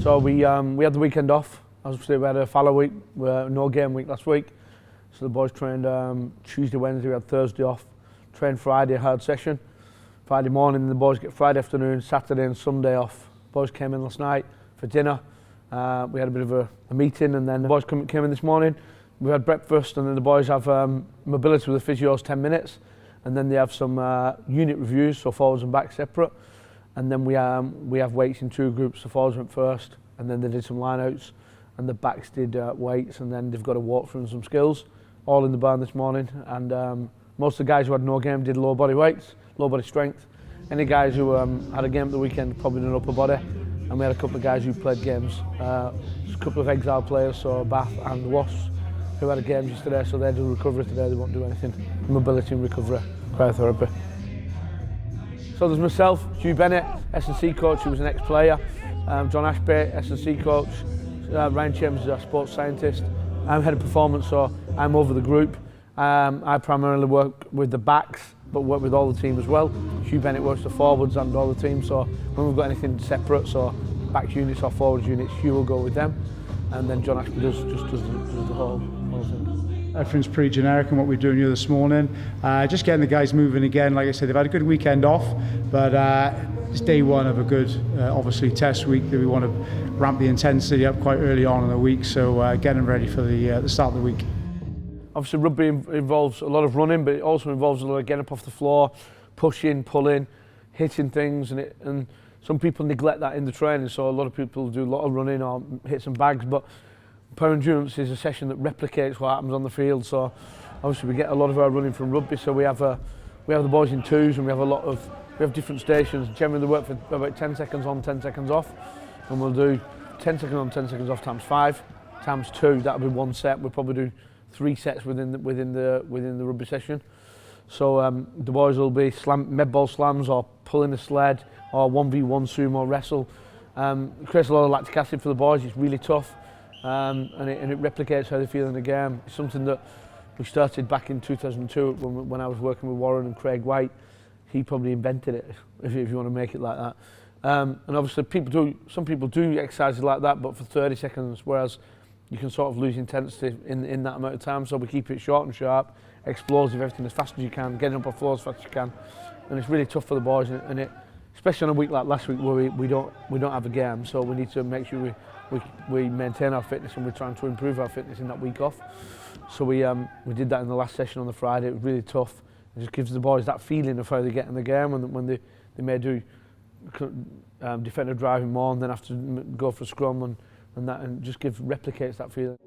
So we had the weekend off. Obviously we had a fallow week, no game week last week. So the boys trained Tuesday, Wednesday, we had Thursday off. Trained Friday, hard session. Friday morning, the boys get Friday afternoon, Saturday and Sunday off. Boys came in last night for dinner. We had a bit of a meeting, and then the boys came in this morning. We had breakfast, and then the boys have mobility with the physios 10 minutes. And then they have some unit reviews, so forwards and backs separate. And then we have weights in 2 groups. The forwards went first, and then they did some line outs, and the backs did weights, and then they've got a walkthrough and some skills, all in the barn this morning. And most of the guys who had no game did low body weights, low body strength. Any guys who had a game at the weekend probably did upper body, and we had a couple of guys who played games. A couple of exile players, so Bath and Wasps, who had a game yesterday, so they do recovery today. They won't do anything. Mobility and recovery, cryotherapy. So there's myself, Hugh Bennett, S&C coach, who was an ex-player, John Ashby, S&C coach, Ryan Chambers is our sports scientist. I'm head of performance, so I'm over the group. I primarily work with the backs, but work with all the team as well. Hugh Bennett works the forwards and all the team, so when we've got anything separate, so back units or forwards units, Hugh will go with them, and then John Ashby does the whole thing. Everything's pretty generic in what we're doing here this morning. Just getting the guys moving again. Like I said, they've had a good weekend off, but it's day one of a good, obviously, test week that we want to ramp the intensity up quite early on in the week, so getting ready for the start of the week. Obviously rugby involves a lot of running, but it also involves a lot of getting up off the floor, pushing, pulling, hitting things, and some people neglect that in the training, so a lot of people do a lot of running or hit some bags, but power endurance is a session that replicates what happens on the field, so obviously we get a lot of our running from rugby, so we have the boys in 2s, and we have different stations. Generally they work for about 10 seconds on, 10 seconds off, and we'll do 10 seconds on, 10 seconds off times 5, times 2, that'll be 1 set. We'll probably do 3 sets within the rugby session. So the boys will be med ball slams or pulling a sled or 1v1 sumo wrestle. It creates a lot of lactic acid for the boys. It's really tough. And it replicates how they feel in the game. It's something that we started back in 2002 when I was working with Warren and Craig White. He probably invented it, if you want to make it like that. And obviously some people do exercises like that, but for 30 seconds, whereas you can sort of lose intensity in that amount of time. So we keep it short and sharp, explosive, everything as fast as you can, getting up off the floor as fast as you can. And it's really tough for the boys, and it, especially on a week like last week where we don't have a game, so we need to make sure we maintain our fitness, and we're trying to improve our fitness in that week off. So we did that in the last session on the Friday. It was really tough. It just gives the boys that feeling of how they get in the game, and when they may do defender driving more and then have to go for a scrum and just replicates that feeling.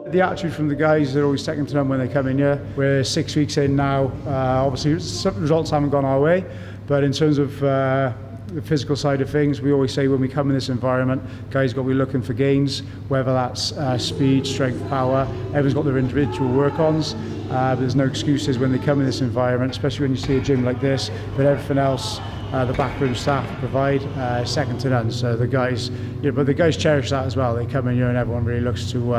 The attitude from the guys, they're always second to none when they come in here. We're 6 weeks in now. Obviously, some results haven't gone our way, but in terms of the physical side of things, we always say when we come in this environment, guys got to be looking for gains, whether that's speed, strength, power. Everyone's got their individual work-ons, but there's no excuses when they come in this environment, especially when you see a gym like this, but everything else the backroom staff provide second to none. So the guys, but the guys cherish that as well. They come in here and everyone really looks to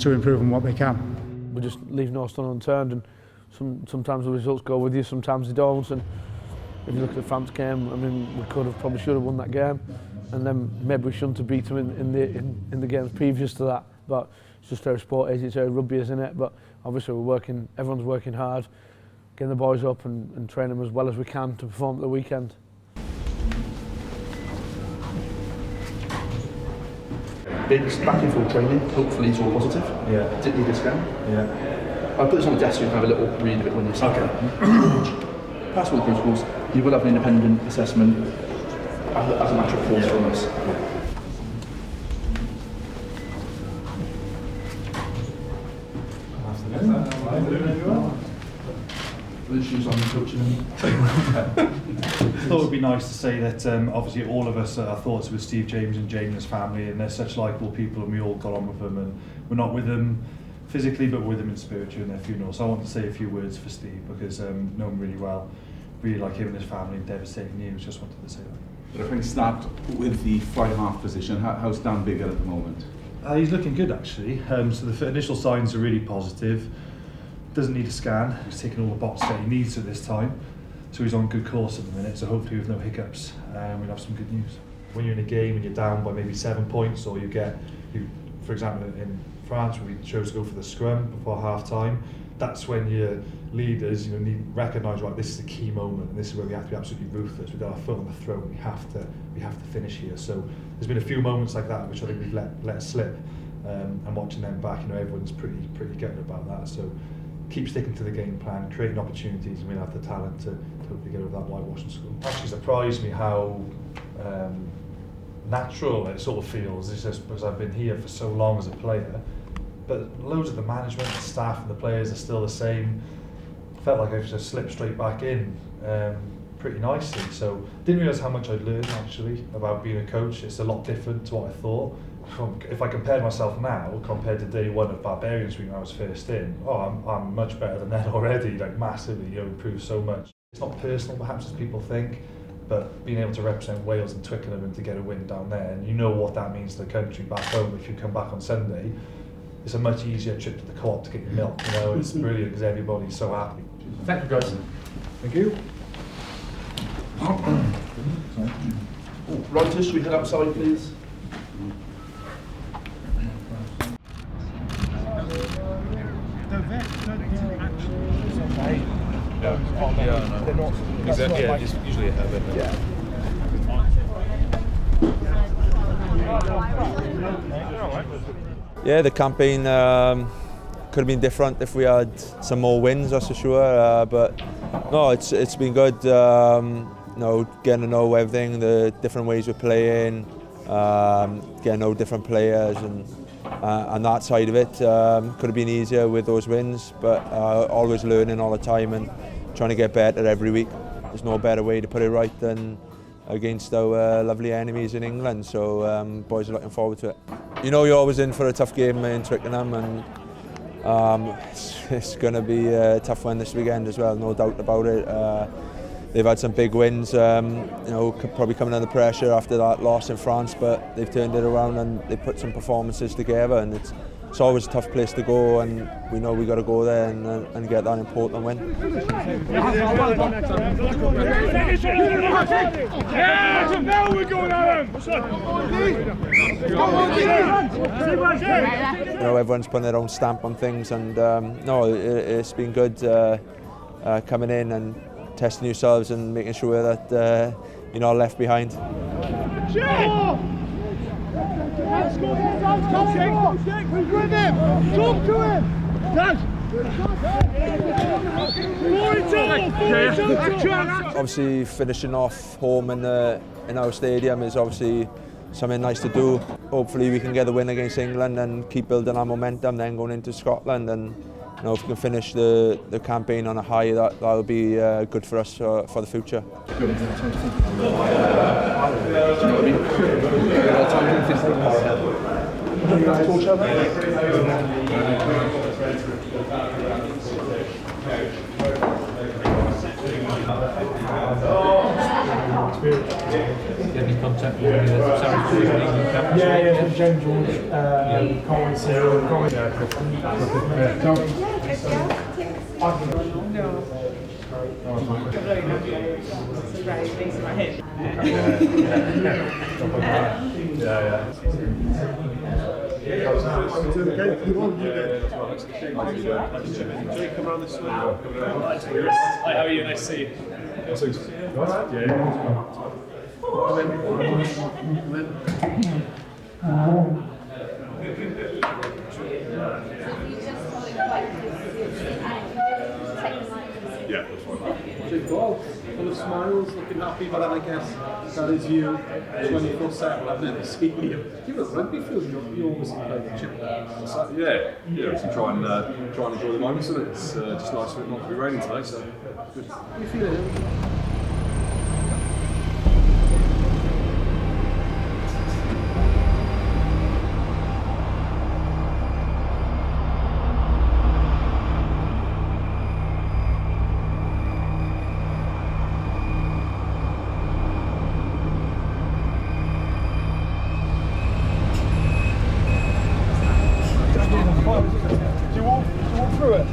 improve on what they can. We just leave no stone unturned, and sometimes the results go with you, sometimes they don't. And if you look at the France game, I mean, we probably should have won that game, and then maybe we shouldn't have beat them in the games previous to that. But it's just how sport is, it's how rugby is, isn't it? But obviously everyone's working hard, getting the boys up and train them as well as we can to perform at the weekend. It's back in full training, hopefully it's all positive. Yeah. Didn't need a scan. Yeah. I'll put this on the desk so you can have a little read of it when you see it. Okay. Pass all the protocols. You will have an independent assessment as a matter of course from us. With shoes on and coaching. I thought it would be nice to say that obviously all of us are thoughts with Steve James and James's family, and they're such likeable people, and we all got on with them, and we're not with them physically but with them in spirit during their funeral. So I want to say a few words for Steve because I know him really well, really like him and his family, devastating news, just wanted to say that. But if we start with the fly half position, how's Dan Bigger at the moment? He's looking good actually, so the initial signs are really positive. Doesn't need a scan, he's taken all the boxes that he needs at this time, so he's on good course at the minute, so hopefully with no hiccups we'll have some good news. when you're in a game and you're down by maybe 7 points, or for example, in France, where we chose to go for the scrum before half-time, that's when your leaders, need to recognise, right, this is a key moment, and this is where we have to be absolutely ruthless. We've got our foot on the throat. We have to finish here. So there's been a few moments like that which I think we've let slip, and watching them back, everyone's pretty gutted about that. So keep sticking to the game plan, creating opportunities, and we'll have the talent to hopefully get over that whitewashing school. Actually surprised me how natural it sort of feels. It's just because I've been here for so long as a player, but loads of the management, the staff and the players are still the same. Felt like I've just slipped straight back in pretty nicely. So didn't realise how much I'd learned actually about being a coach. It's a lot different to what I thought. If I compared myself now compared to day one of Barbarians Week when I was first in, I'm much better than that already, like massively, improved so much. It's not personal perhaps as people think, but being able to represent Wales and Twickenham and to get a win down there, and what that means to the country back home if you come back on Sunday, it's a much easier trip to the co-op to get your milk, it's brilliant because everybody's so happy. Thank you, guys. Thank you. Writers, should we head outside, please? Just usually a habit. Yeah, the campaign could have been different if we had some more wins, that's for sure. But no, it's been good. Getting to know everything, the different ways we're playing, getting to know different players, and that side of it could have been easier with those wins. But always learning all the time and trying to get better every week. There's no better way to put it right than against our lovely enemies in England. So boys are looking forward to it. You're always in for a tough game in Twickenham, and it's going to be a tough one this weekend as well, no doubt about it. They've had some big wins, probably coming under pressure after that loss in France, but they've turned it around and they put some performances together, and it's always a tough place to go, and we know we've got to go there and get that important win. Everyone's putting their own stamp on things, and it's been good coming in and testing yourselves and making sure that you're not left behind. Obviously, finishing off home in our stadium is obviously something nice to do. Hopefully, we can get the win against England and keep building our momentum. Then going into Scotland, and if we can finish the campaign on a high, that'll be good for us for the future. Any contact with any of the Yeah, James George, Colin Cyril, Colin. Hi, how are you? Nice to see you. Yeah, that's fine. Full of smiles, looking happy, but I guess that is you 24/7. I've never seen you. Give us rugby feels you always play the chip. Yeah, obviously try and enjoy the moments, and it's just nice for it not to be raining today, so good. How you feeling? Do you walk through it?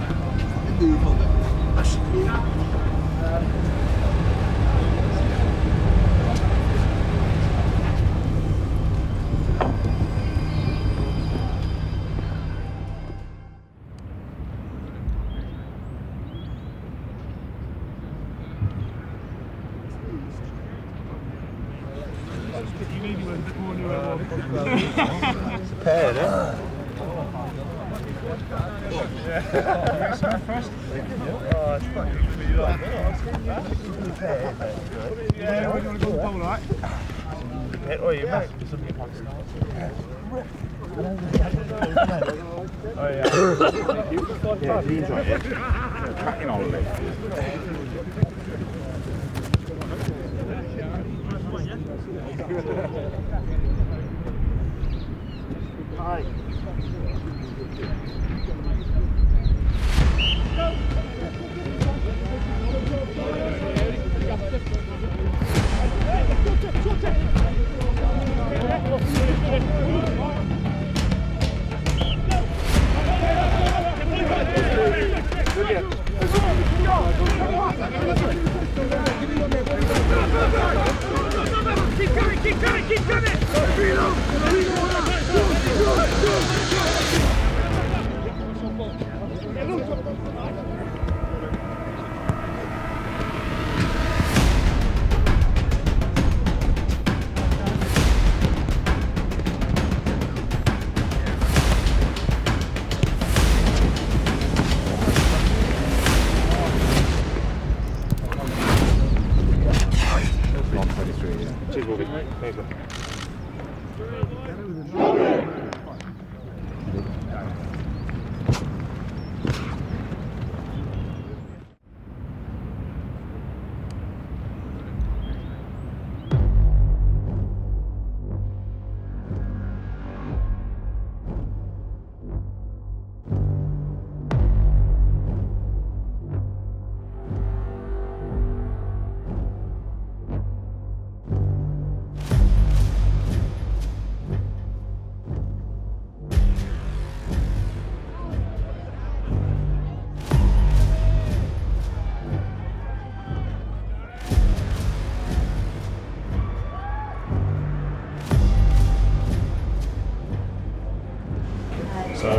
So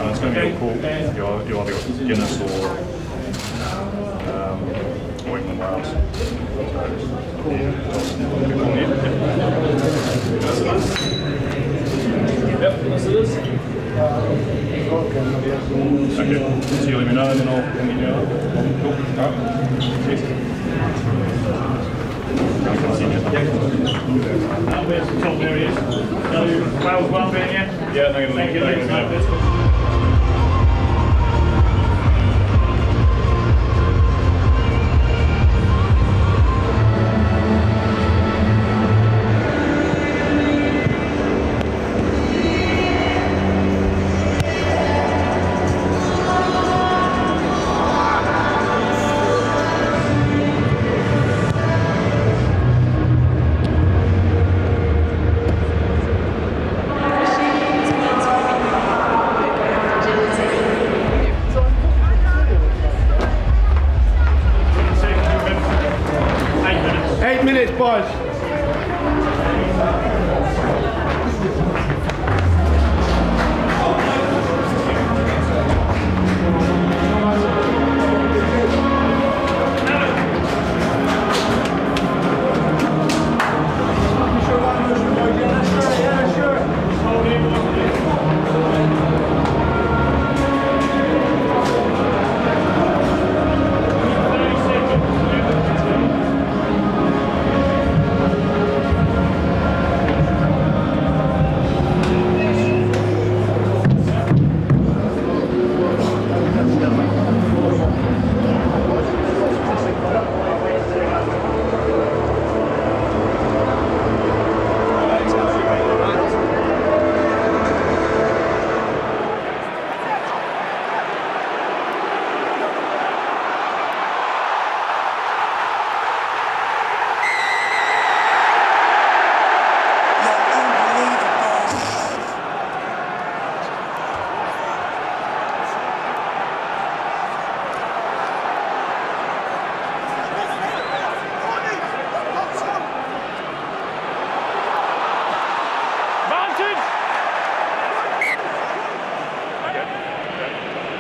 it's going to be your call. You either got Guinness or England Wales. Yep, that's it is. Okay, so you let me know and then I'll meet you up. Cool. Alright. Cheers. Where's the top there he is? So, Wales one being here? Yeah, they're going to leave it.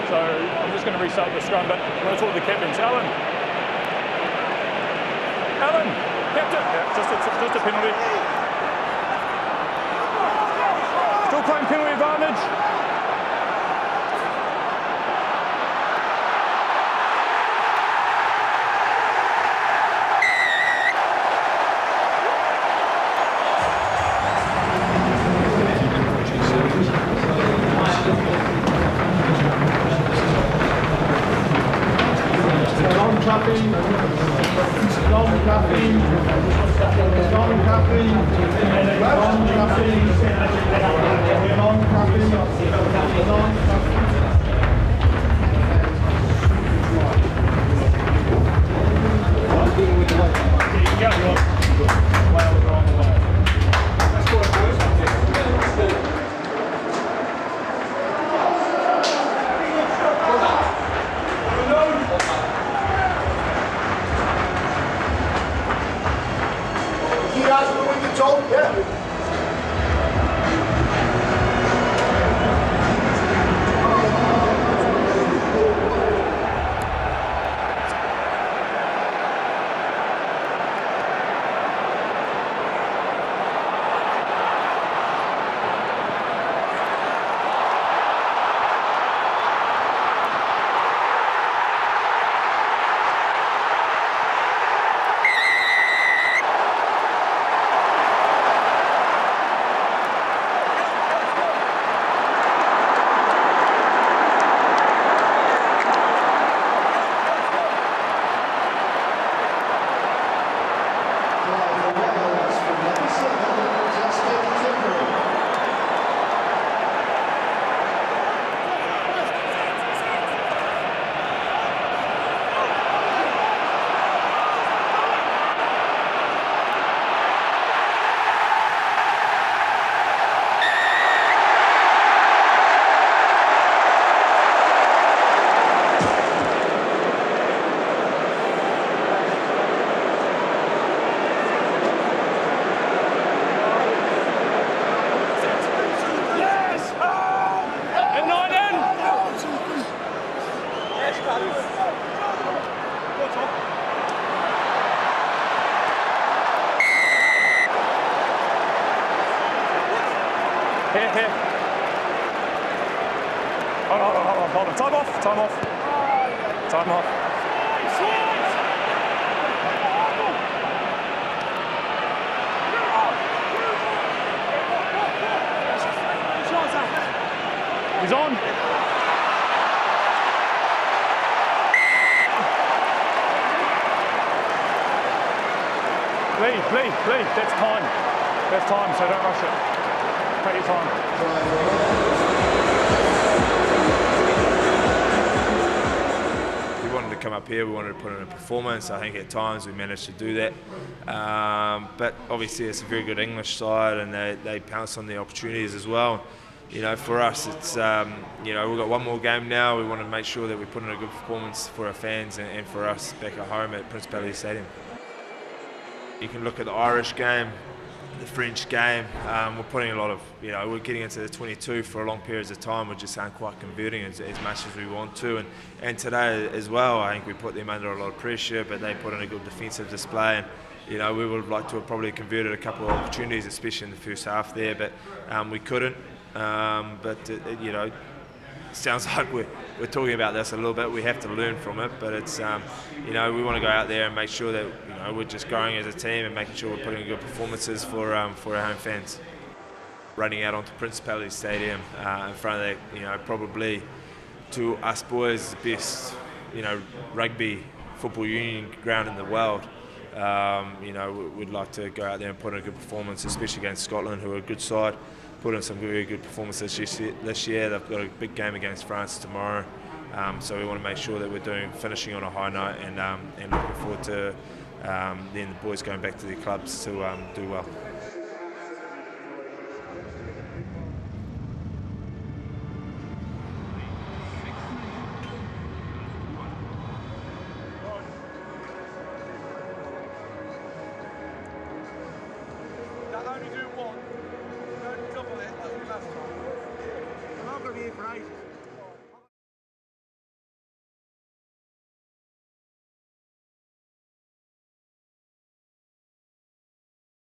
So I'm just going to restart the scrum, but I'm going to talk to the captains. Alan, captain, just a penalty. Still playing penalty advantage. Kathy. Gone, Kathy. Gone, Kathy. Gone, Kathy. Gone, Kathy. Gone, Kathy. Here. Hold on. Time off. Time off. He's on. Lee, that's time, so don't rush it. Take your time. We wanted to come up here, we wanted to put in a performance. I think at times we managed to do that. But obviously it's a very good English side and they pounce on the opportunities as well. You know, for us, it's, you know, we've got one more game now. We want to make sure that we put in a good performance for our fans and for us back at home at Principality Stadium. You can look at the Irish game, the French game. We're putting a lot of, you know, we're getting into the 22 for a long periods of time. We just aren't quite converting as much as we want to. And today as well, I think we put them under a lot of pressure, but they put in a good defensive display. And, you know, we would have liked to have probably converted a couple of opportunities, especially in the first half there, but we couldn't. You know, it sounds like we're talking about this a little bit. We have to learn from it, but it's, you know, we want to go out there and make sure that, you know, we're just growing as a team and making sure we're putting good performances for our home fans. Running out onto Principality Stadium in front of that, you know, probably to us boys the best, you know, rugby football union ground in the world. You know, we'd like to go out there and put in a good performance, especially against Scotland, who are a good side. Put in some very good performances this year. They've got a big game against France tomorrow, so we want to make sure that we're finishing on a high note and looking forward to then the boys going back to their clubs to do well. I'm not going to be here for ages.